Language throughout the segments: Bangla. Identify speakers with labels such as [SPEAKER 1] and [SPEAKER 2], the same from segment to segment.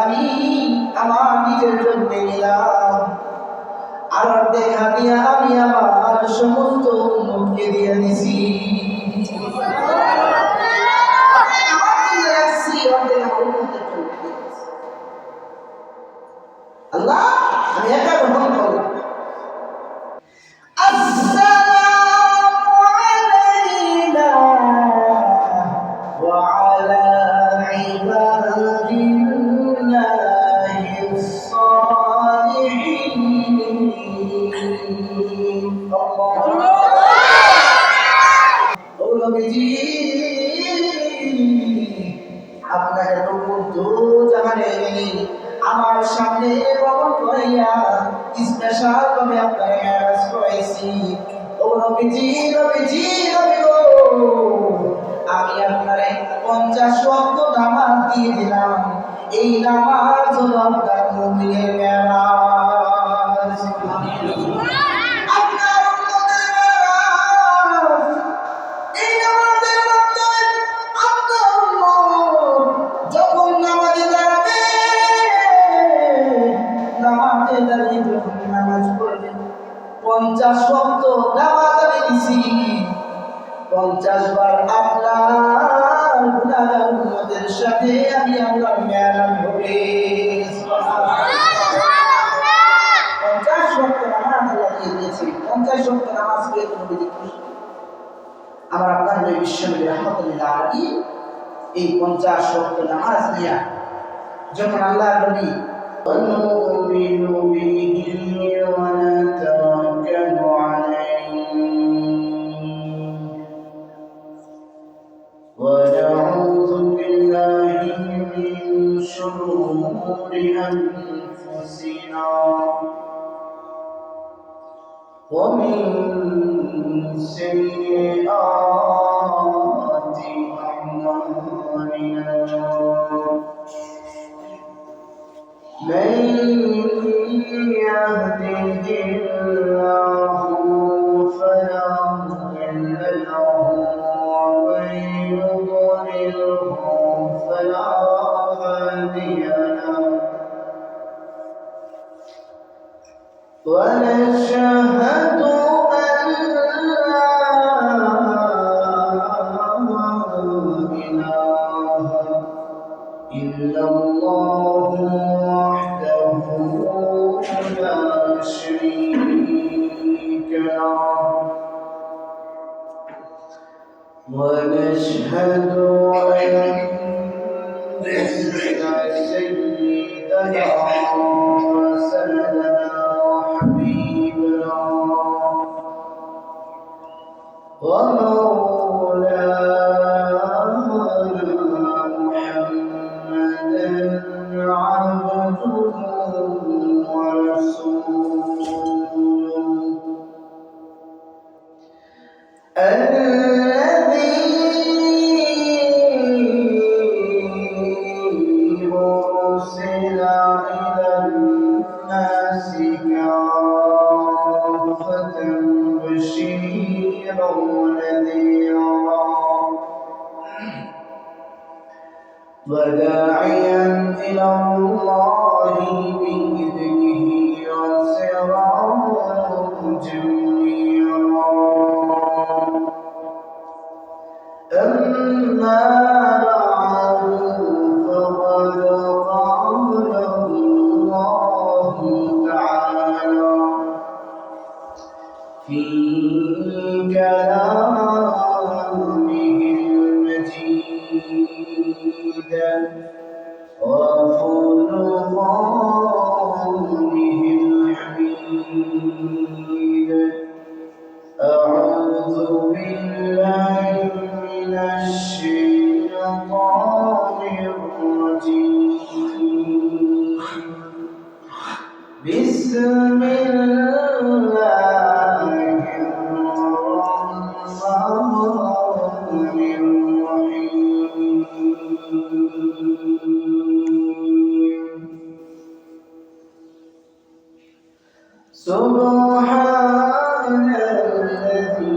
[SPEAKER 1] আমি আমার নিজের জন্য নিলাম, আর অর্ধেক হাদিয়া আমি আমার সমস্ত উম্মতকে দিয়ে দিছি। আল্লাহ আমি একা গ্রহণ করলাম। আসসালামু আলাইনা ওয়া আলা ইবাদিল্লাহিস সালিহিন। ও নবীজি, আপনাকে তো দু জাহানে আমার সামনে বহন করাইয়া স্পেশাল ভাবে আপনার মেরাজ করাইছি। ও নবীজি, নবীজি, নবী গো, আমি আপনারে 50 ওয়াক্ত নামাজ দিয়ে দিলাম। এই নামাজ হলো আপনার মুমিনের মেরাজ। আপনার উম্মতের মেরাজ। এই নামাজের মাধ্যমে আপনার উম্মত যখন নামাজে দাঁড়াবে, নামাজে দাঁড়িয়ে যখন নামাজ পড়বে, 50 ওয়াক্ত নামাজ আমি দিছি, 50 বার আপনার গুনাহগার উম্মতের সাথে আমি আল্লাহ মেরাজ হবে। 50 ওয়াক্ত নামাজ আল্লাহ দিয়ে দিয়েছে। 50 ওয়াক্ত নামাজ পেয়ে নবী খুশি। আমার আপনার নবী বিশ্বনবী রাহমাতুল্লাহ আলাইহি এই 50 ওয়াক্ত নামাজ নিয়ে যখন আল্লাহর নবী ونؤمن به ونتوكل عليه ونعوذ بالله من شرور أنفسنا ومن سيئات أعمالنا من يهده الله فلا مضل له ومن يضلله فلا هادي له ونشهد أن لا إله إلا الله وحده لا شريك له ونشهد أن سيدنا وسندنا وحبيبنا ومولانا محمدا عبده ورسوله الذي أرسل إلى الناس كافة بشيرا ونذيرا وداعيا إلى الله بإذنه وسراجا منيرا أما بعد فقد قال الله تعالى في كلامه المجيد وفرقانه الحميد. أعوذ بالله من الشيطان الرجيم. بسم الله الرحمن الرحيم. سبحان الذي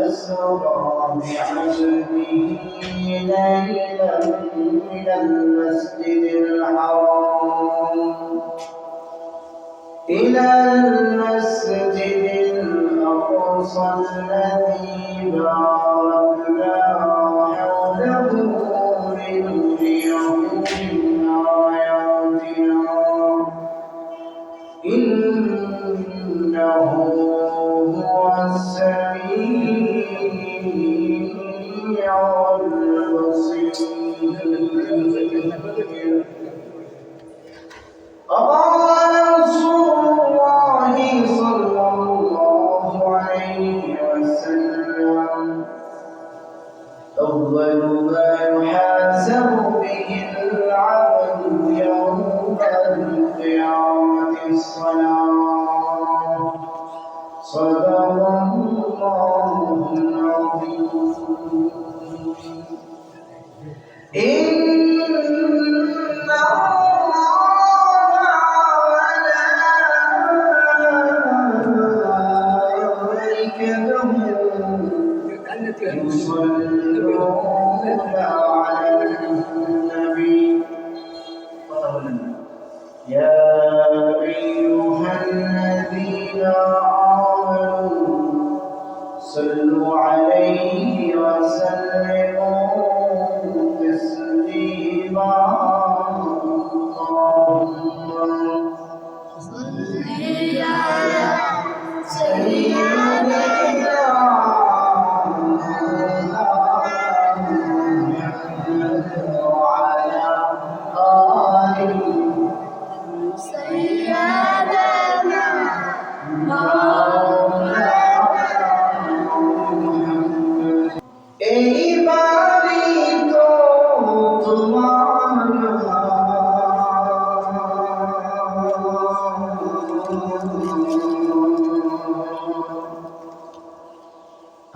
[SPEAKER 1] أسرى بعبده ليلا من المسجد الحرام إلى المسجد الأقصى الذي باركنا حوله لنريه من آياتنا إنه هو السميع البصير. قال رسول الله صلى الله عليه وسلم أول ما يحاسب به العبد يوم القيامة الصلاة. صدق الله العظيم. يصلون على النبي يا أيها الذين آمنوا صلوا عليه وسلموا تسليما. اللهم صل على سيدنا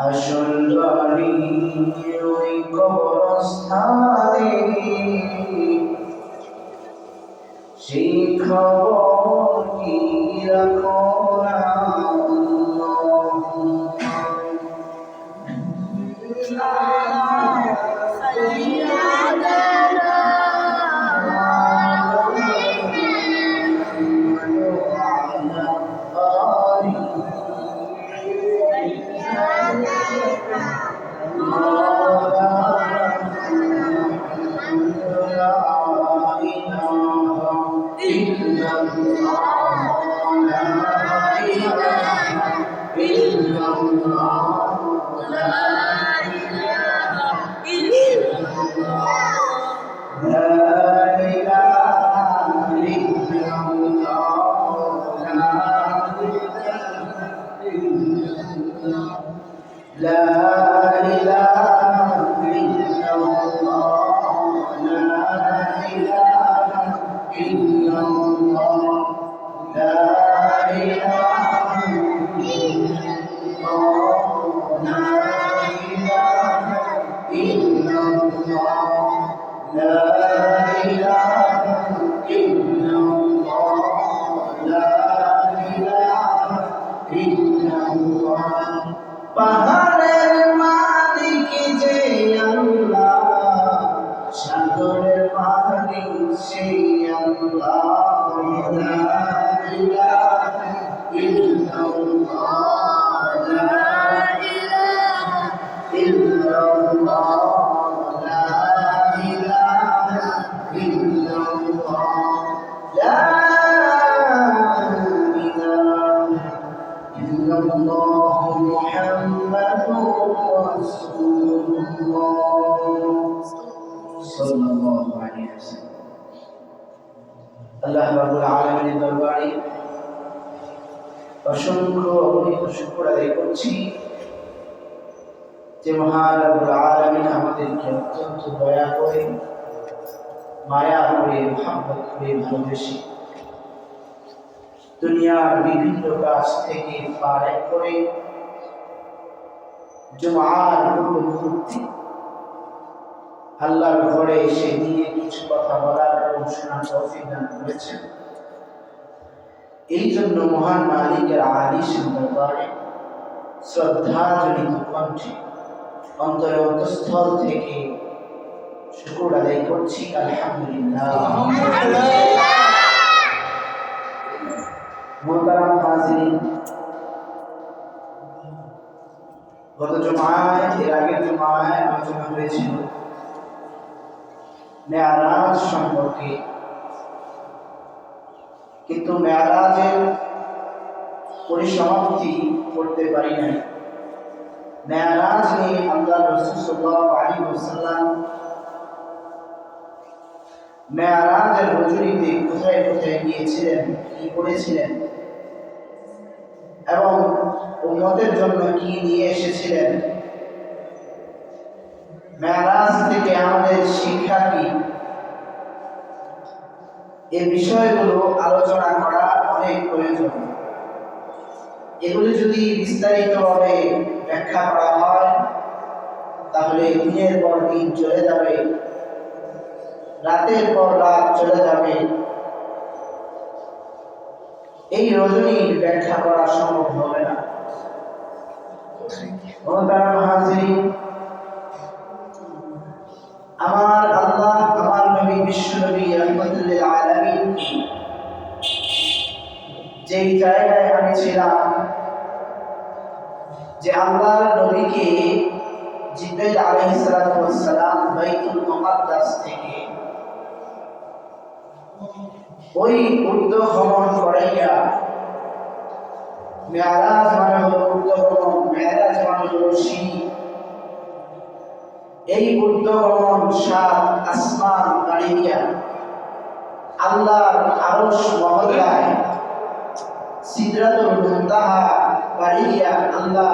[SPEAKER 1] আসলবাড়ি ওই কবরস্থানে সেই খবর কি রাখো না। পাহাড়ের মালিক যে আল্লাহ, সাগরের মালিক সেই আল্লাহ। লা ইলাহা ইল্লাল্লাহ, লা ইলাহা ইল্লাল্লাহ, লা ইলাহা ইল্লাল্লাহ, লা ইল্লাল্লাহ মুহাম্মাদুর রাসূলুল্লাহ সাল্লাল্লাহু আলাইহি ওয়াসাল্লাম। আল্লাহ রাব্বুল আলামিনের দরবারে অসংখ্য অগণিত শুকর আদায় করছি যে মহান রাব্বুল আলামিন আমাদেরকে অত্যন্ত দয়া করে, মায়া করে, মহব্বত করে, ভালোবেসে দুনিয়ার বিভিন্ন কাজ থেকে পার করে জুমার মুহূর্তে আল্লাহর ঘরে এসে দিয়ে কিছু কথা বলার এবং শোনার তৌফিক দান করেছেন। এই জন্য মহান মালিকের আলিশান দরবারে শ্রদ্ধাজনিত কণ্ঠে অন্তরে অন্তঃস্থল থেকে শুকর আদায় করছি আলহামদুলিল্লাহ। জুমায় এর আগের জুমায় আলোচনা হয়েছিল মেরাজ সম্পর্কে, কিন্তু মেরাজের পরিসমাপ্তি করতে পারি নাই। মেরাজ নিয়ে আল্লাহ রাসূল সাল্লাল্লাহু আলাইহি ওয়াসাল্লাম মেরাজের রজনীতে কোথায় কোথায় গিয়েছিলেন, কি করেছিলেন এবং উম্মতের জন্য কি নিয়ে এসেছিলেন, মেরাজ থেকে আমাদের শিক্ষা কি, এই বিষয়গুলো আলোচনা করা অনেক প্রয়োজন। এগুলি যদি বিস্তারিতভাবে ব্যাখ্যা করা হয় তাহলে দিনের পর দিন চলে যাবে, রাতের পর রাত চলে যাবে, এই রজনীর ব্যাখ্যা করা সম্ভব হবে না। আমার আল্লাহ আমার নবী বিশ্বনবী রাহমাতুল লিল আলামিন যেই জায়গায় আমি ছিলাম, যে আল্লাহর নবীকে জিবরাইল আলাইহিস সালাতু ওয়াস সালাম বাইতুল মুকাদ্দাস থেকে ওই ঊর্ধ্ব ভ্রমণ করাইয়া, মেরাজ মানে হলো ঊর্ধ্ব ভ্রমণ, মেরাজ মানে হলো সিঁড়ি, এই ঊর্ধ্ব ভ্রমণ 7 আসমান পাড়িয়া আল্লাহর আরশ মহল্লায় সিদরাতুল মুনতাহা পাড়িয়া আল্লাহ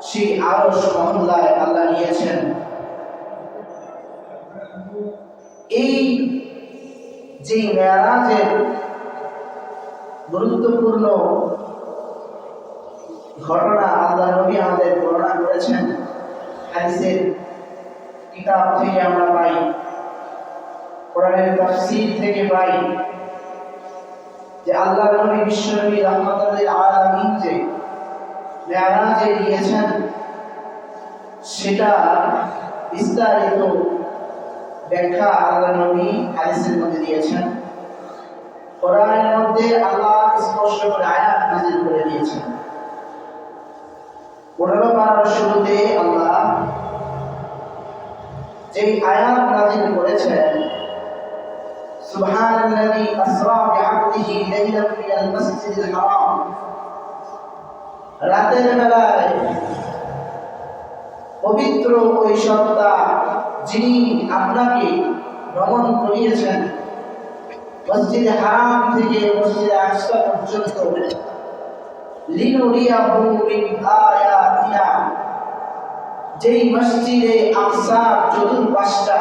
[SPEAKER 1] সেই আরশ মহল্লায় আল্লাহ নিয়েছেন। এই যে মেরাজের গুরুত্বপূর্ণ ঘটনা আল্লাহ নবী আমাদের বর্ণনা করেছেন, হাদিসের কিতাব থেকে আমরা পাই, কোরআনের তাফসীর থেকে পাই, যে আল্লাহ নবী বিশ্বনবী রাহমাতুল লিল আলামিন যে মেরাজে গিয়েছেন সেটা বিস্তারিত ব্যাখ্যা আল্লাহ নবী হাদিসের মধ্যে দিয়েছেন। কোরআনের মধ্যে আল্লাহ স্পষ্ট করে আয়াত নাযিল করে দিয়েছেন। 15 পারার শুরুতে আল্লাহ যে আয়াত নাযিল করেছেন, সুবহানাল্লাযী আসরা বিআবদিহি লাইলান মিনাল মাসজিদিল হারাম, রাতের বেলায় পবিত্র ওই সত্তা যিনি আপনাকে ভ্রমণ করিয়েছেন মসজিদে হারাম থেকে মসজিদে আকসা পর্যন্ত, লিনুরিয়াহু মিন আয়াতিনা, যেই মসজিদে আকসার চতুর্পাশটা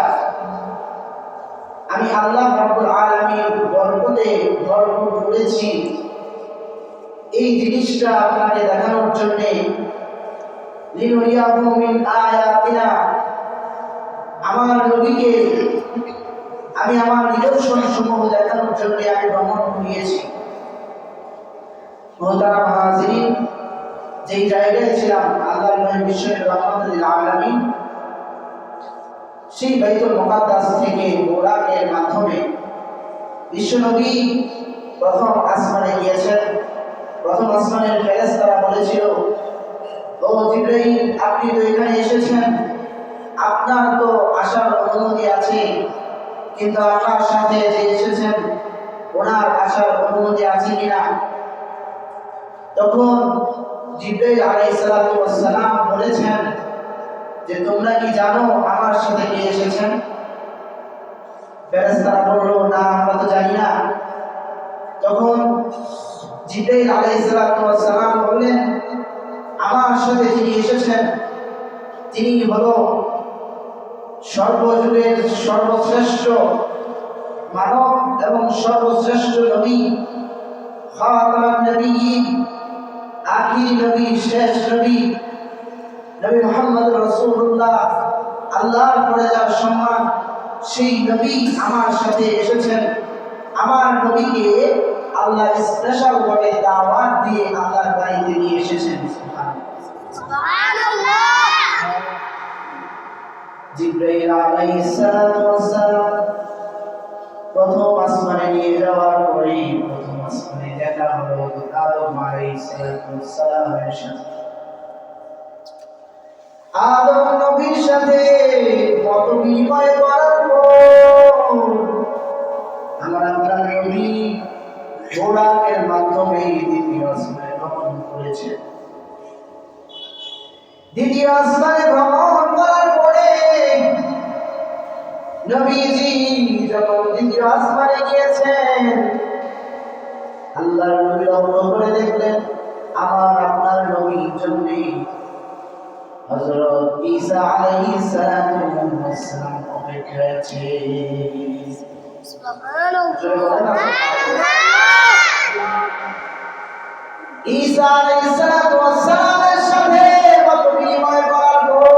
[SPEAKER 1] আমি আল্লাহ রাব্বুল আলামিন বরকতে ভরপুর করেছি, এই জিনিসটা আপনাকে দেখানোর জন্য, লিনুরিয়াহু মিন আয়াতিনা, আমার নবীকে আমি আমার নিদর্শন সমূহ দেখানোর জন্য আমি ভ্রমণ করিয়েছি। মুহতারাম হাজিরিন, যেই জায়গায় ছিলাম আল্লাহর নবী বিশ্বনবী রাহমাতুল লিল আলামিন সেই বাইতুল মুকাদ্দাস থেকে বোরাকের মাধ্যমে বিশ্বনবী প্রথম আসমানে গিয়েছেন। প্রথম আসমানের ফেরেশতারা বলেছিল, ও জিবরাইল, আপনি তো এখানে এসেছেন, আপনার তো আসার অনুমতি আছে, কিন্তু আপনার সাথে যে এসেছেন ওনার আসার অনুমতি আছে কিনা? তখন জিবরাইল আলাইহিস সালাতু ওয়াস সালাম বলেছেন যে তোমরা কি জানো আমার সাথে কে এসেছেন? ফেরেশতারা বলল, না, আমরা তো জানি না। তখন জিবরাইল আলাইহিস সালাতু ওয়াস সালাম বললেন, আমার সাথে যিনি এসেছেন তিনি হলো সর্বযুগের সর্বশ্রেষ্ঠ মানব এবং সর্বশ্রেষ্ঠ নবী, খাতামুন নবিয়্যিন, আখির নবী, শেষ নবী, নবী মুহাম্মদ রাসূলুল্লাহ, আল্লাহর পরে যার সম্মান, সেই নবী আমার সাথে এসেছেন। আমার নবীকে আল্লাহ স্পেশাল ভাবে দাওয়াত দিয়ে আল্লাহর বাড়িতে নিয়ে এসেছেন। সুবহানাল্লাহ। জিবরাইল আলাইহিস সালাতু ওয়াস সালাম প্রথম আসমানে নিয়ে যাওয়ার পরে প্রথম আসমানে দেখা হলো আদম আলাইহিস সালাতু ওয়াস সালামের সাথে। আদম নবীর সাথে মত বিনিময় করার পর আমার আপনার নবী ঘোড়ার মাধ্যমে দ্বিতীয় আসমানে ভ্রমণ করেছে। দ্বিতীয় আসমানে ভ্রমণ করার পরে নবীজি যখন দ্বিতীয় আসমানে গিয়েছেন, আল্লাহর নবী লক্ষ্য করে দেখলেন আমার আপনার নবীর জন্য হযরত ঈসা আলাইহিস সালাম অপেক্ষায় আছে। সুবহানাল্লাহ। ঈসা আলাইহিস সালামের সাথে মত বিনিময় করার পর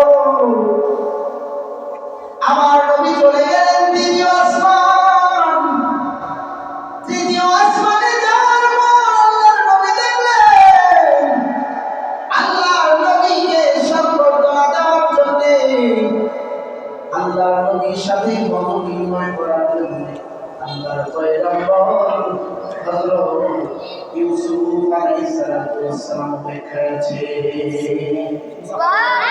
[SPEAKER 1] আমার নবী চলে গেলেন দ্বিতীয় আসমান। তৃতীয় আসমানে যাওয়ার পর আল্লাহর নবী দেখলেন আল্লাহর নবীকে সম্বর্ধনা দেওয়ার জন্য, আল্লাহর নবীর সাথে মত বিনিময় করার জন্য আল্লাহর পয়গম্বর হযরত ইউসুফ আলাইহিস সালাম অপেক্ষায় আছে। সুবহানাল্লাহ।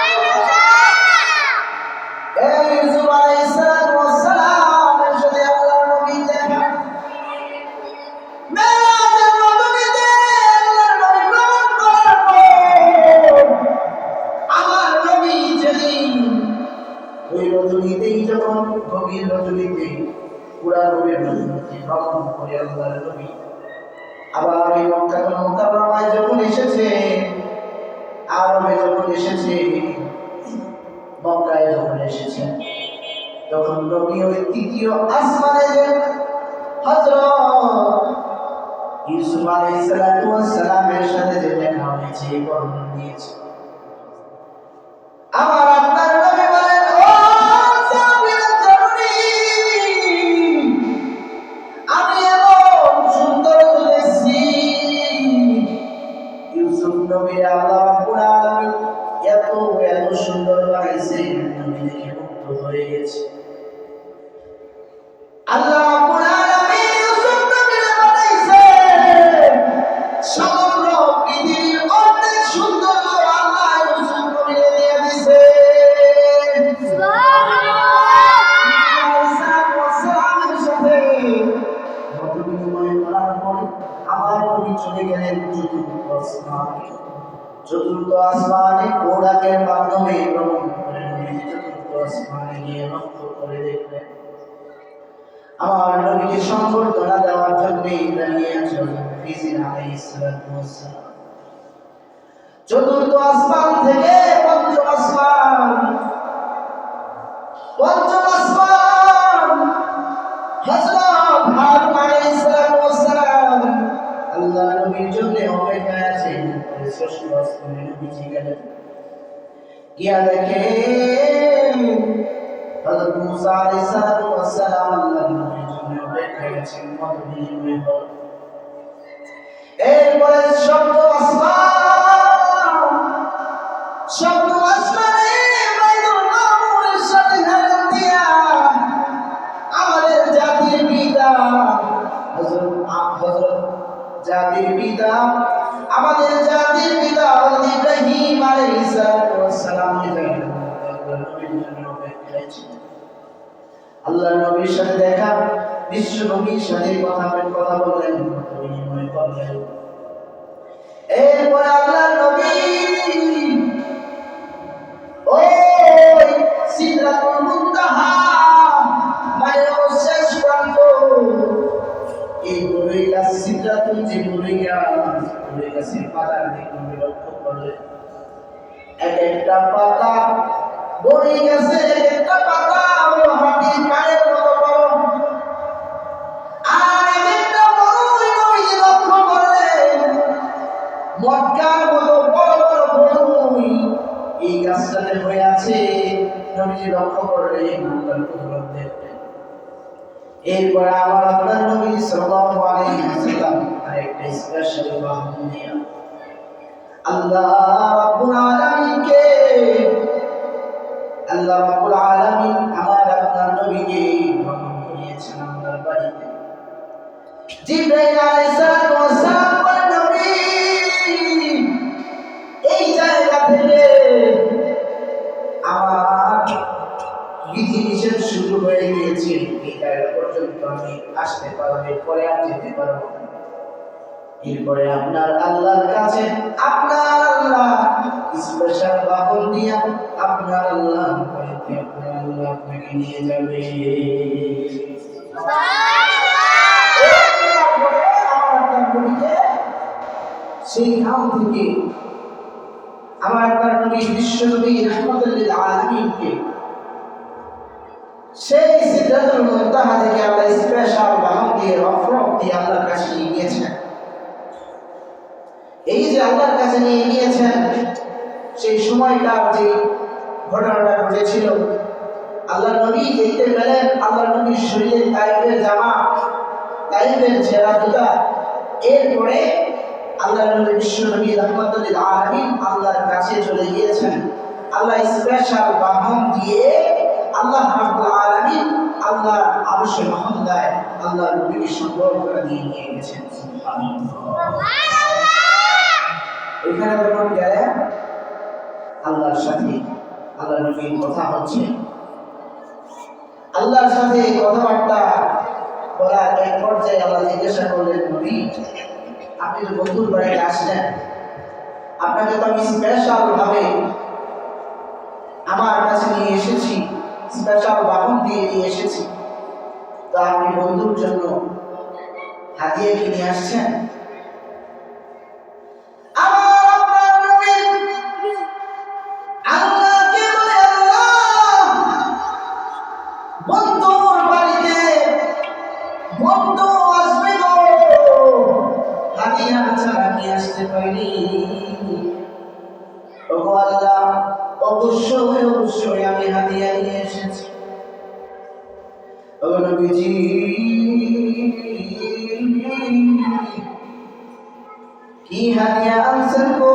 [SPEAKER 1] ইউসুফ আলাইহিস সালামের সাথে আল্লাহর নবী দেখা মেরাজের রজনীতে আল্লাহর নবী ভ্রমণ করার পর আমার নবী যেদিন ওই রজনীতেই যখন গভীর রজনীতে পুরা গভীর রজনীতে ভ্রমণ করে আল্লাহর নবী আবার এই মক্কাতুল মুকাররমায় যখন এসেছে, আরবে যখন এসেছে, মক্কায় যখন এসেছে, তখন নবী ওই তৃতীয় আসমানে যে হযরত ইউসুফ আলাইহিস সালামের সাথে যে দেখা হয়েছে বর্ণনা দিয়েছে। আমার আপনার নবী বলেন ও সাবিনা জরুরি, আমি এমন সুন্দর দেখছি ইউসুফ নবী আল্লাহ রাব্বুল আলামিন এত সুন্দর লাগাইছে, নবী দেখে মুগ্ধ হয়ে গেছে। আল্লাহ রাব্বুল আলামিন ইউসুফ নবীকে বানাইছে সমগ্র পৃথিবীর অনেক সুন্দর আল্লাহ ইউসুফ নবীকে দিয়ে দিয়েছে। সুবহানাল্লাহ। সাথে মত বিনিময় করার পরে আমার নবী চলে গেলেন চতুর্থ আসমানে। চতুর্থ আসমানে ঘোড়ার মাধ্যমে ভ্রমণ করে নবী চতুর্থ আসমানে গিয়ে লক্ষ্য করে দেখলেন আমার নবীকে সম্বর্ধনা দেওয়ার জন্য দাঁড়িয়ে আছেন খিজির আলাইহিস সালাম। চতুর্থ আসমান থেকে পঞ্চম আসমান হযরত হারুন আলাইহিস সালাম আল্লাহ নবীর জন্য অপেক্ষায় আছেন। ষষ্ঠ আসমানে নবীজি গেলেন, গিয়া দেখেন হযরত মুসা আলাইহিস সালাম আল্লাহ নবীর জন্য অপেক্ষায় আছেন মত বিনিময় হল। এরপরে সপ্তম আসমানে বাইতুল মামুরের সাথে হেলান দিয়া আমাদের জাতির পিতা আমাদের জাতির পিতা হযরত ইব্রাহিম আলাইহিস সালাম আল্লাহর নবীর সাথে দেখা, বিশ্ব নবীর সাথে কথা বললেন, বিনিময় করলেন। এরপরে আল্লাহর নবী ওই সিদরাতুল মুনতাহা মানে শেষ প্রান্ত, এই বড়ই গাছ সিদরাতুল যে বড়ই গাছের পাতার দিকে লক্ষ্য করলেন। এক একটা পাতা বড়ই গাছের এক একটা পাতা হাতির পায়ের মতো বড়, আর এক একটা বড়ই নবী লক্ষ্য করলেন মক্কার মতো বড় বড় বড়ই এই গাছটাতে হয়ে আছে। নবীজি লক্ষ্য করলেন আল্লাহর কুদরত দেখলেন। এরপর আবার আপনার নবী সাল্লাল্লাহু আলাইহি ওয়াসাল্লাম আরেকটা স্পেশাল বাহন নিয়ে আল্লাহ রাব্বুল আলামিন আমার আপনার নবীকে ভ্রমণ করিয়েছেন আল্লাহর বাড়িতে। জিবরাইল আলাইহিস সালাম বলেন নবী এই জায়গা থেকে এরপরে আর যেতে পারবো না। এরপরে আপনার আল্লাহর কাছে আপনার আল্লাহ স্পেশাল বাহন দিয়া আপনার আল্লাহ আপনাকে নিয়ে যাবে। সেই নাম থেকে আমার আপনার নবী বিশ্বনবী রাহমাতুল লিল আলামিনকে সেই সিদরাতুল মুনতাহা থেকে আল্লাহ স্পেশাল বাহন দিয়ে রফরফ দিয়ে আল্লাহর কাছে নিয়ে গিয়েছেন। এই যে আল্লাহর কাছে নিয়ে গিয়েছেন, সেই সময়টার যে ঘটনাটা ঘটেছিল, আল্লাহ নবী দেখতে পেলেন আল্লাহ নবীর শরীরে তাইফের জামা, তাইফের ছেঁড়া জুতা। এরপরে আল্লাহ নবী বিশ্বনবী রাহমাতুল লিল আলামিন আল্লাহর কাছে চলে গিয়েছেন। আল্লাহ স্পেশাল বাহন দিয়ে আল্লাহ রাব্বুল আলামিন আল্লাহর আরশে মহল্লায় আল্লাহ নবীকে সংগ্রহ করে নিয়ে গেছেন। এখানে যখন গেলেন আল্লাহর সাথে আল্লাহ নবীর কথা হচ্ছে, আল্লাহর সাথে কথাবার্তা বলার এক পর্যায়ে আল্লাহ জিজ্ঞাসা করলেন, নবী আপনি তো বন্ধুর বাড়িতে আসলেন, আপনাকে তো আমি স্পেশাল ভাবে আমার কাছে নিয়ে এসেছি, স্পেশাল বাহন দিয়ে নিয়ে এসেছি, তো আপনি বন্ধুর জন্য হাদিয়া কি নিয়ে আসছেন? অবশ্যই আমি হাদিয়া নিয়ে এসেছি। নবীজি কি হাদিয়া আনছেন গো?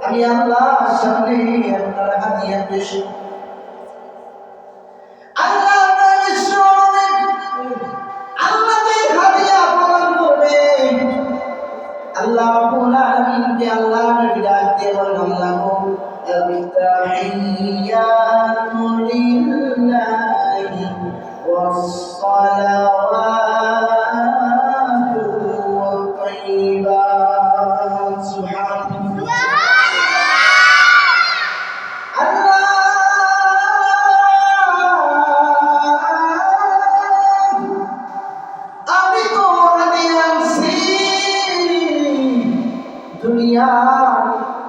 [SPEAKER 1] আমি আল্লাহর সামনে আপনার হাদিয়া পেশ আল্লাহ রাব্বুল আলামিনকে আল্লাহ নবী ডাক দিয়ে বলেন, আল্লাহ التحيات لله والصلوات والطيبات سبحان الله আমি তো হাদিয়াছি দুনিয়া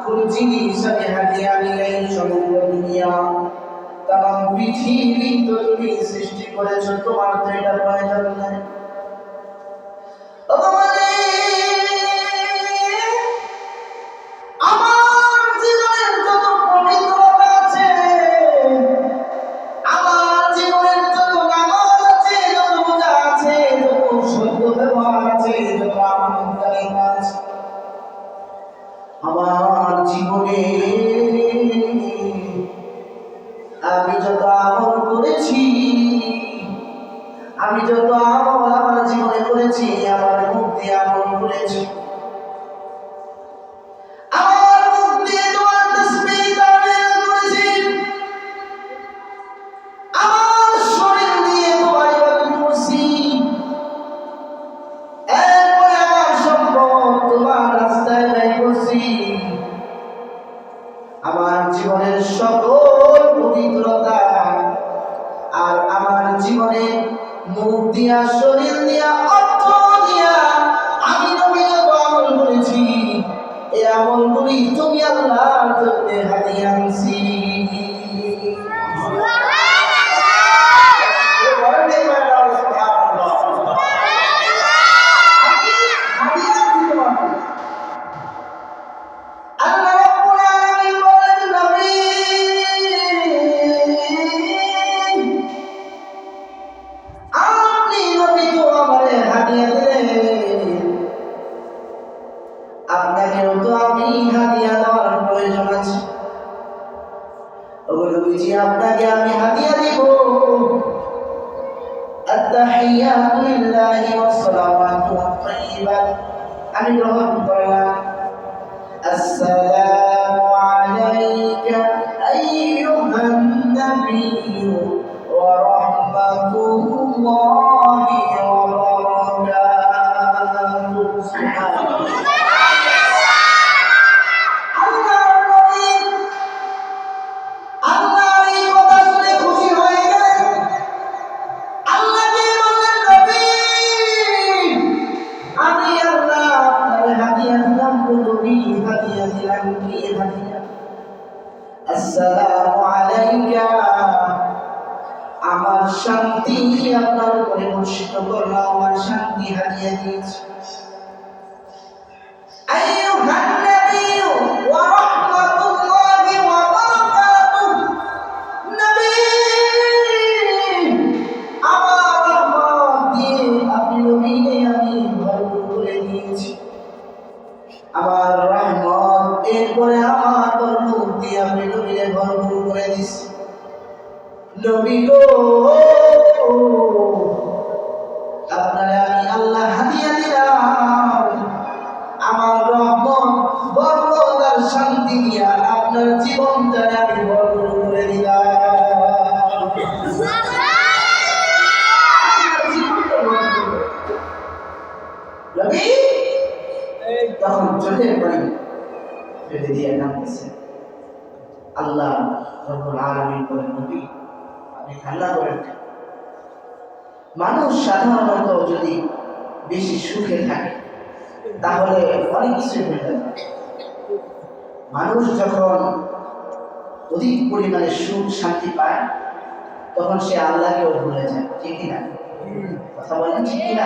[SPEAKER 1] কোন জিনিস আমি হাদিয়া নিলেই সমগ্র দুনিয়া তাম পৃথিবী তো তুমি সৃষ্টি করেছো, তোমার তো এটা প্রয়োজন নাই। আমার জীবনের যত পবিত্রতা আছে, আমার জীবনের যত নামাজ আছে, যত রোজা আছে, যত সত্য ব্যবহার আছে, যত আমলকারী আছে, আমার জীবনে আমি যত আমল করেছি, আমি যত আমল আমার জীবনে করেছি, আমার মুখ দিয়ে আমল করেছি, আমার মুখ দিয়ে তোমার তাসবিহ তাহলিল করেছি, আমার শরীর দিয়ে তোমার ইবাদত করছি, এরপরে আমার সম্পদ তোমার রাস্তায় ব্যয় করছি। আমার জীবনের সকল পবিত্রতা আর আমার জীবনে মুখ দিয়া, শরীর দিয়া, অর্থ দিয়া আমি নবী যত আমল করেছি, এই আমলগুলি তুমি আল্লাহর জন্য হাদিয়া আনছি। আপনাকেও তো আমি হাদিয়া দেওয়ার প্রয়োজন আছে। নবীজি আপনাকে আমি হাদিয়া দিব। আত-তাহিয়াতু লিল্লাহি ওয়াস-সালাওয়াতু ওয়াত-তাইয়্যিবাত আমি গ্রহণ করলাম। আসসালামু আলাইকা আইয়ুহান নাবিয়্যু ওয়া রাহমাতুল্লাহি ওয়া আসসালামু আলাইকা, আমার শান্তি আপনার উপরে বর্ষিত করলাম, আমার শান্তি হারিয়ে দিয়েছি। আইয়ুহান নাবিয়্যু ওয়া রাহমাতুল্লাহি ওয়া বারাকাতুহু, নবী আমার রহমত দিয়ে আপনি নবীকে আমি ভরপুর করে দিয়েছি। আমার রহমত এরপরে আমার বরকত দিয়ে আপনি নবীকে ভরপুর করে দিয়েছি। নবী গো, আপনারে আমি আল্লাহ হাদিয়া দিলাম, আমার রহমত বরকত আর শান্তি দিয়া আপনার জীবনটারে আমি ভরপুর করে দিলাম। নবী তখন চোখের পানি ফেলে দিয়ে নামতেছে। আল্লাহ রব্বুল আলামিন বলেন, নবী আপনি কান্না করেন। মানুষ সাধারণত যদি বেশি সুখে থাকে তাহলে অনেক কিছু হয়ে যায়। মানুষ যখন অধিক পরিমাণে সুখ শান্তি পায় তখন সে আল্লাহকেও ভুলে যায়, ঠিক কিনা? কথা বলেন ঠিক কিনা?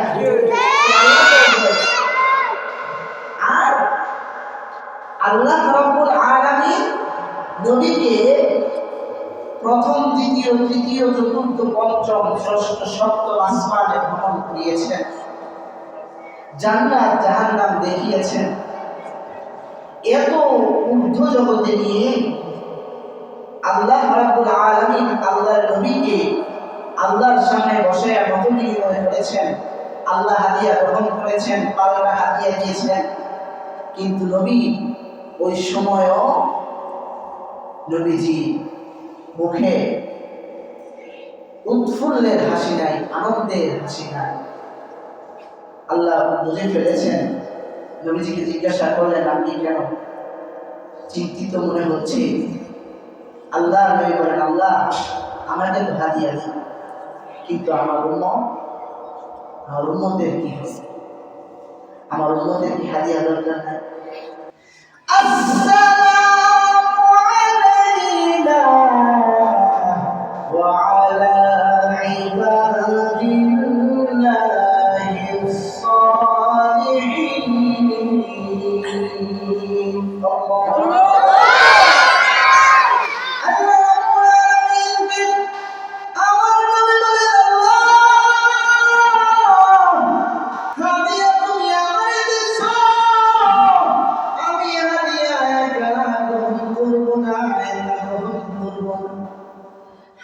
[SPEAKER 1] আর আল্লাহ রাব্বুল আলামিন নবীকে প্রথম দ্বিতীয় তৃতীয় চতুর্থ পঞ্চম ষষ্ঠ সপ্তম আসমানে ভ্রমণ করিয়েছেন, জান্নাত জাহান্নাম দেখিয়েছেন। এত ঊর্ধ্ব জগতে নিয়ে আল্লাহ রাব্বুল আলামিন আল্লাহর নবীকে আল্লাহর সামনে বসে মত বিনিময় করেছেন, আল্লাহ হাদিয়া গ্রহণ করেছেন, পাল্টা হাদিয়া দিয়েছেন। কিন্তু নবী ওই সময়ও নবীজি মুখে উৎফুল্লের হাসি নাই, আনন্দের হাসি নাই। আল্লাহ বুঝে ফেলেছেন। নবীজিকে জিজ্ঞাসা করলেন, আপনি কেন চিন্তিত মনে হচ্ছে? আল্লাহ নবী বলেন, আল্লাহ আমাকে তো হাদিয়া দিন, কিন্তু আমার উম্মতের কি হবে? আমার উম্মতের কি হাদিয়া দরকার নাই? আসসালামু আলাইনা ওয়া আলা ইবাদিল্লাহিস সালিহিন।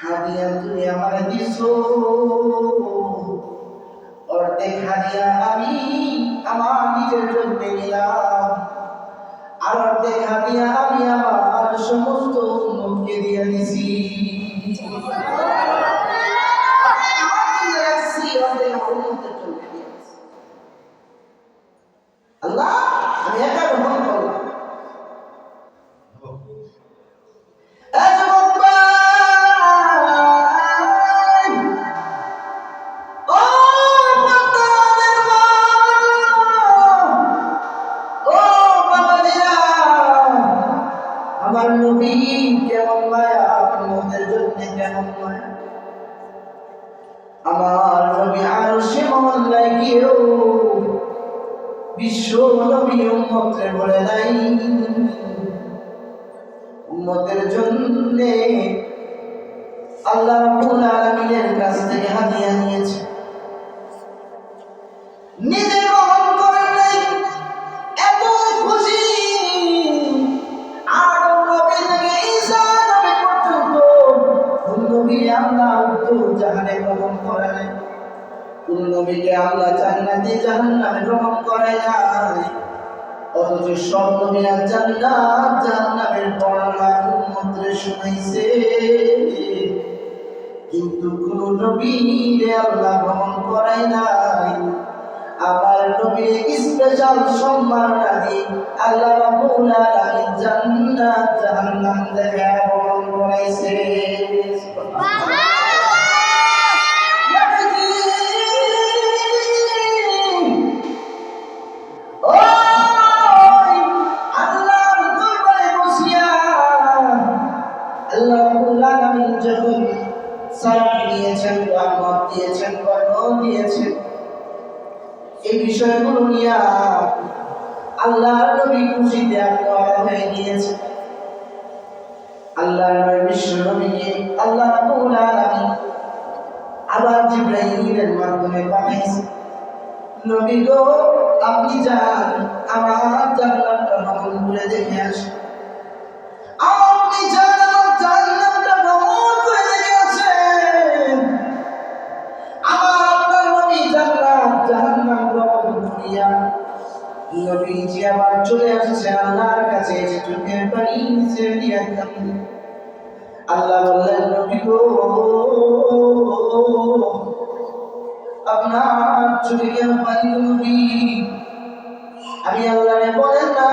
[SPEAKER 1] হাদিয়া তুমি আমারে দিছো, অর্ধেক হাদিয়া আমি আমার নিজের জন্য নিলাম, আর অর্ধেক হাদিয়া আমি আমার সমস্ত উম্মতকে দিয়ে দিছি। আল্লাহ আমি একা গ্রহণ করলাম। আমার নবী কেমন মায়া, আমাদের জন্য কেমন মায়া। আমার নবী আরশে মহল্লায় গিয়েও বিশ্ব নবী উম্মতকে বলে নাই, উম্মতের জন্য আল্লাহ রাব্বুল আলামিনের কাছ থেকে হাদিয়া নিয়েছে, নিজে গ্রহণ করেন নাই। এত খুশি আদম নবী থেকে ঈসা নবী পর্যন্ত কোন নবী আল্লাহ জাহানে গ্রহণ করে নাই, কোন নবীকে আল্লাহ জান্নাতে জাহান্নামে গ্রহণ করে নাই। অথচ সব নবীরা জান্নাত জাহান্নামের বর্ণনা উম্মতরে শুনাইছে, কিন্তু কোন নবীরে আল্লাহ গ্রহণ করে নাই। আমার নবীর স্পেশাল সম্মাননা দিয়ে আল্লাহ রাব্বুল আলামিন জান্নাত জাহান্নাম দেখা গ্রহণ করাইছে। এই বিষয়গুলো নিয়ে আল্লাহর নবী খুশিতে আত্মহারা হয়ে গিয়েছে। আল্লাহর নবী বিশ্ব নবীকে আল্লাহ রাব্বুল আলামিন আবার জিবরাইলের মাধ্যমে পাঠিয়েছে, নবী গো আপনি যান আমার জান্নাতটা ভ্রমণ করে দেখে আসেন। আপনি যান আমার জান্নাতটা ভ্রমণ করে দেখে আসেন। আমার আপনার নবী জান্নাত জাহান্নাম ভ্রমণ করিয়া নবীজি আবার চলে আসছে আল্লাহর কাছে, এসে চোখের পানি ছেড়ে দিয়ে কাঁদলেন। আল্লাহ বললেন, নবী গো আপনার চোখে কেন পানি নবী? আমি আল্লাহরে বলেন না,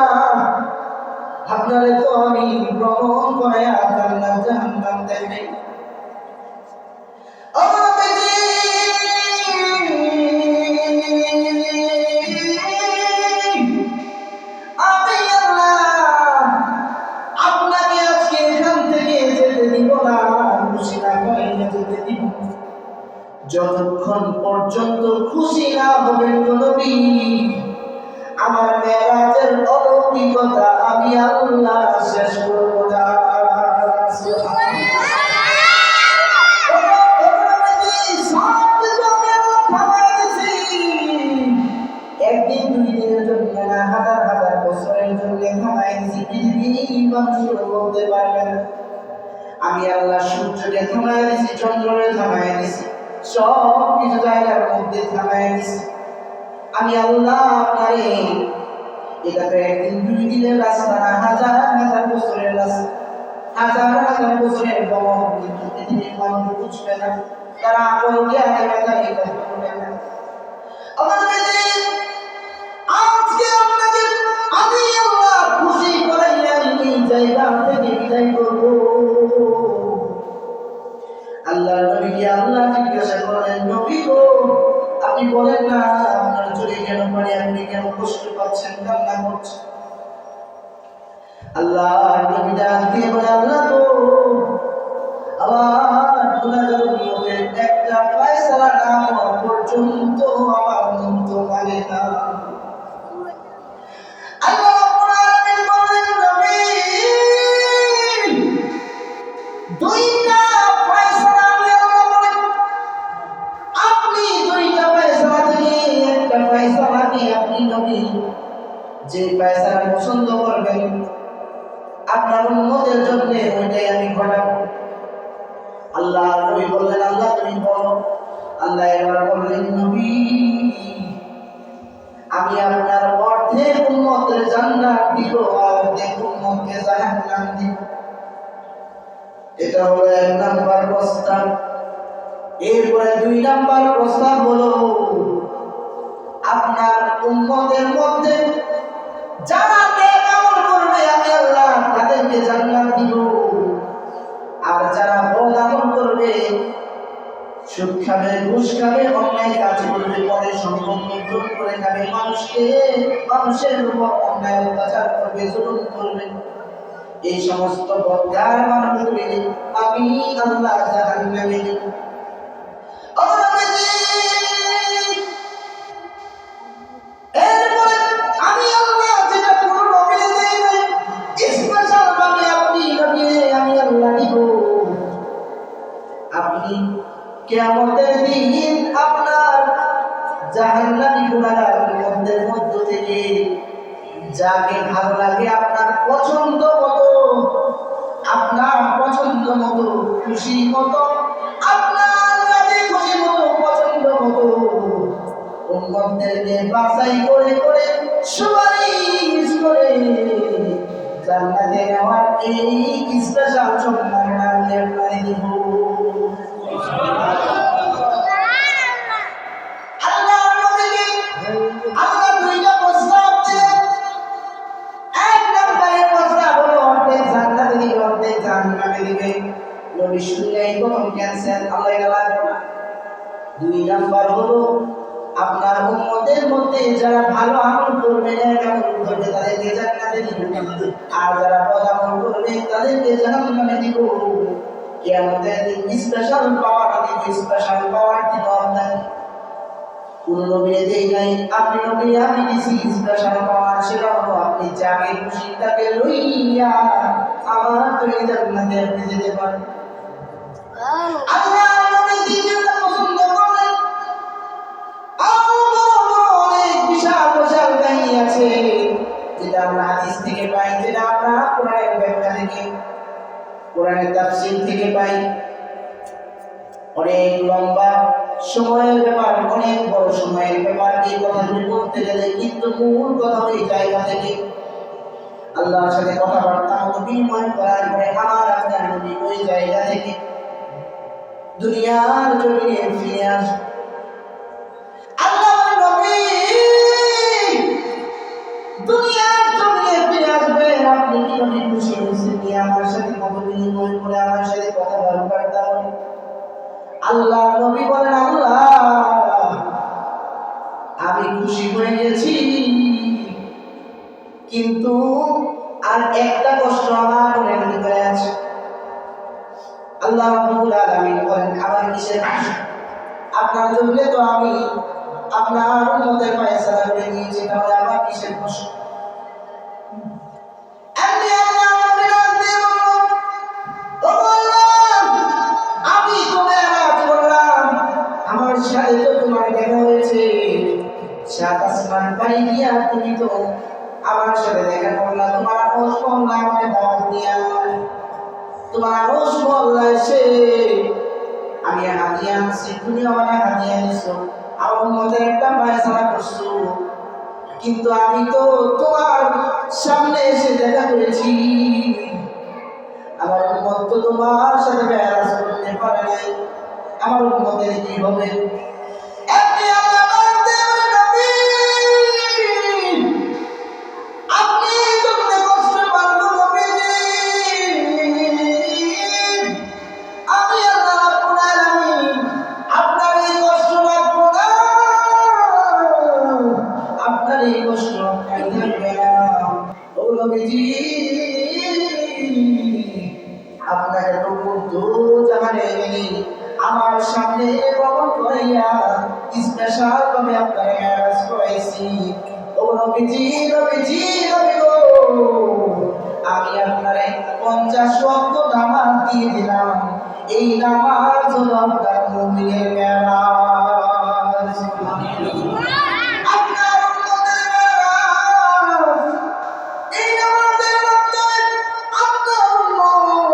[SPEAKER 1] আপনারে তো আমি ভ্রমণ করাইয়া জান্নাত জাহান্নাম দেখাই। আমি আল্লাহ আপনাকে আজকে এখান থেকে যেতে দিব না, খুশি না করাইয়া যেতে দিব যতক্ষণ পর্যন্ত খুশি না হবেন নবী। আমার মেরাজের অলৌকিকতা আমি আল্লাহ শেষ করব না। একদিন দুই দিনের জন্য না, হাজার হাজার বছরের জন্য থামাই দিছি। পৃথিবীর মানুষ বলতে পারবে না আমি আল্লাহ সূর্যকে থামাই দিছি, চন্দ্রকে থামাই দিছি, সব কিছু জায়গার মধ্যে থামাই দিছি। আমি আল্লাহ আপনারে এটা তো একদিন দুই দিনের রাস্তা না, হাজার হাজার বছরের রাস্তা, হাজার হাজার বছরের ভ্রমণ। কিন্তু পৃথিবীর মানুষ বুঝবে না, তারা আপন জ্ঞানে মেধা এটা করবে না। আজকে আপনাকে আমি আল্লাহ খুশি করাইয়া এই জায়গা থেকে বিদায় করবো। আল্লাহ নবীকে আল্লাহ জিজ্ঞাসা করলেন, নবী গো আপনি বলেন না আপনার চোখে কেন পানি, আপনি কেন কষ্ট পাচ্ছেন, কান্না করছেন? আল্লাহ নবী ডাক দিয়ে বলে, আল্লাহ তো আমার গুনাহের মধ্যে একটা ফয়সালা না হওয়া পর্যন্ত আমার মন তো মানে না। আল্লাহ রাব্বুল আলামিন বলেন, নবী দুইটা ফয়সালা আমি আল্লাহ বলেন, আপনি দুইটা ফয়সালা থেকে একটা ফয়সালাকে আপনি নবী যে ফয়সালা পছন্দ করবেন আপনার উম্মতের জন্য ওইটাই আমি ঘটাবো। আল্লাহ নবী বললেন, আল্লাহ তুমি বলো। আল্লাহ এবার বললেন, নবী আমি আপনার অর্ধেক উম্মতের জান্নাত দিব, অর্ধেক উম্মতকে জাহান্নাম দিব। এটা হলো এক নাম্বার প্রস্তাব। এরপরে দুই নাম্বার প্রস্তাব হলো আপনার উম্মতের মধ্যে যারা নেক আমল করবে আমি আল্লাহ তাদেরকে জান্নাত দিব, আর যারা বদ আমল করবে, সুদ খাবে, ঘুষ খাবে, অন্যায় কাজ করবে, পরে সম্পদ লুণ্ঠন করে খাবে, মানুষের উপর অন্যায় অত্যাচার করবে, জুলুম করবে, এই সমস্ত বদকার মানুষগুলি আমি আল্লাহ জাহান্নামে দিব। এরপরে আমি আল্লাহ যেটা কোনো নবীরে দেই নাই, স্পেশাল ভাবে আপনি নবীরে আমি আল্লাহ দিব। আপনি কিয়ামতের দিন আপনার জাহান্নামী গুনাহগারদের মধ্য থেকে যাকে ভালো লাগে আপনার পছন্দ মতো, আপনার পছন্দ মতো, খুশি মতো, আপনার কাছে খুশি মতো, পছন্দ মতো উম্মতদেরকে বাছাই করে করে সুপারিশ করে জান্নাতে নেওয়ার এই স্পেশাল সম্মাননা আমি আপনাকে দিব। আল্লাহ নবীকে আল্লাহ দুইটা প্রস্তাব দিলেন। এক নম্বরে প্রস্তাব হলো অর্ধেক জান্নাতে দিবে, অর্ধেক জাহান্নামে দিবে। নবী শুনলেই কোনো ক্যান্সার আল্লাহ লাগবে না। দুই নাম্বার হলো আপনার উম্মতের মধ্যে যারা ভালো আমল করবে, নেক আমল করবে, তাদেরকে জান্নাতে দিব, আর যারা বদ আমল করবে তাদেরকে জাহান্নামে দিব। কিয়ামতের দিন স্পেশাল পাওয়ার দিব, স্পেশাল পাওয়ার দিব আপনাকে। কোন নবীরে দেই নাই, আপনি নবী আমি দিছি স্পেশাল পাওয়ার, সেটা হলো আপনি যাকে খুশি তাকে লইয়া আমার তৈরি জান্নাতে আপনি যেতে পারেন। আল্লাহ নবী দ্বিতীয়টা পছন্দ করেন। অনেক বিশাল বিশাল কাহিনী আছে যেটা আমরা হাদিস থেকে পাই, যেটা আমরা কোরআনের ব্যাখ্যা থেকে, কোরআনের তাফসীর থেকে পাই। অনেক লম্বা সময়ের ব্যাপার, অনেক বড় সময়ের ব্যাপার এই কথাগুলি বলতে গেলে, কিন্তু মূল কথা ওই জায়গা থেকে আল্লাহর সাথে কথাবার্তা মতো বিনিময় করার পরে আমার আপনার নবী ওই জায়গা থেকে দুনিয়ার জমিনে ফিরে আসে। আল্লাহর নবী দুনিয়ার জমিনে ফিরে আসবেন, আপনি কি নবী খুশি হয়েছেন কি আমার সাথে কত বিনিময় করে আমার সাথে কথাবার্তা বলে? আল্লাহ নবী বলেন, আল্লাহ আমি খুশি হয়ে গেছি, কিন্তু আর একটা কষ্ট আমার মনের ভিতরে আছে। আল্লাহ রাব্বুল আলামিন বলেন, আমার কিসের কষ্ট? আপনার জন্য তো আমি আপনার উম্মতের ফয়সালা করে নিয়েছি, তাহলে আমার কিসের কষ্ট? আমি তোমার রাজ করলাম, আমার সাথে তো তোমার দেখা হয়েছে, সাত আসমান পাড়ি দিয়া তুমি তো আমার সাথে দেখা করলা, তোমার আরশ মহল্লা আমাকে দাওয়াত দিয়া, তোমার আরশ মহল্লা এসে আমি হাদিয়া আনছি, তুমি আমার হাদিয়া দিছো, আমার উম্মতের একটা ফয়সালা করছো, কিন্তু আমি তো তোমার সামনে এসে দেখা করেছি, আমার উম্মত তো তোমার সাথে মেরাজ করতে পারে নাই, আমার উম্মতের কি হবে? আপনি আল্লাহর নবী, আপনি যত কষ্ট পারবো নবীজি, আমি আল্লাহ রাব্বুল আলামিন আপনার এই কষ্ট রাখবো না, আপনার এই কষ্ট থাকবে না। ও নবীজি, আপনাকে তো বলতো জাহানে আমার সামনে বহন করাইয়া স্পেশাল ভাবে আপনাকে মেরাজ করাইছি। ও নবীজি, নবীজি, নবী গো, আমি আপনারে 50 ওয়াক্ত নামাজ দিয়ে দিলাম, এই নামাজ হলো আপনার মুমিনের মেরাজ। আপনার উম্মতের মেরাজ, এই নামাজের মাধ্যমে আপনার উম্মত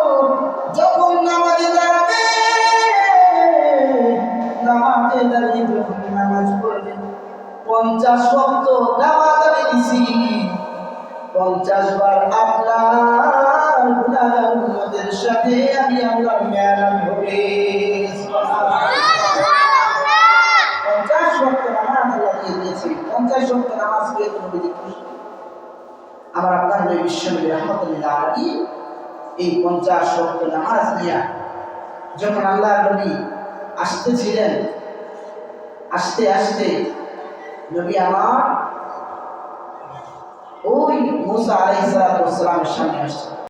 [SPEAKER 1] যখন নামাজে দাঁড়াবে, নামাজে দাঁড়িয়ে যখন নামাজ পড়বে, 50 ওয়াক্ত নামাজ আমি দিছি, 50 বার আপনার গুনাহগার উম্মতের সাথে আমি আল্লাহর মেরাজ হবে। সুবহানাল্লাহ। 50 ওয়াক্ত নামাজ আল্লাহ দিয়ে দিয়েছেন, 50 ওয়াক্ত নামাজ পেয়ে তুমি যদি খুশি। আমার আপনার নবী বিশ্বনবী রাহমাতুল্লাহ আলাইহি এই 50 ওয়াক্ত নামাজ নিয়ে যখন আল্লাহর নবী আসতেছিলেন, আস্তে আস্তে নবী আমার ওই মুসা আলাইহিস সালামের সামনে আসছেন।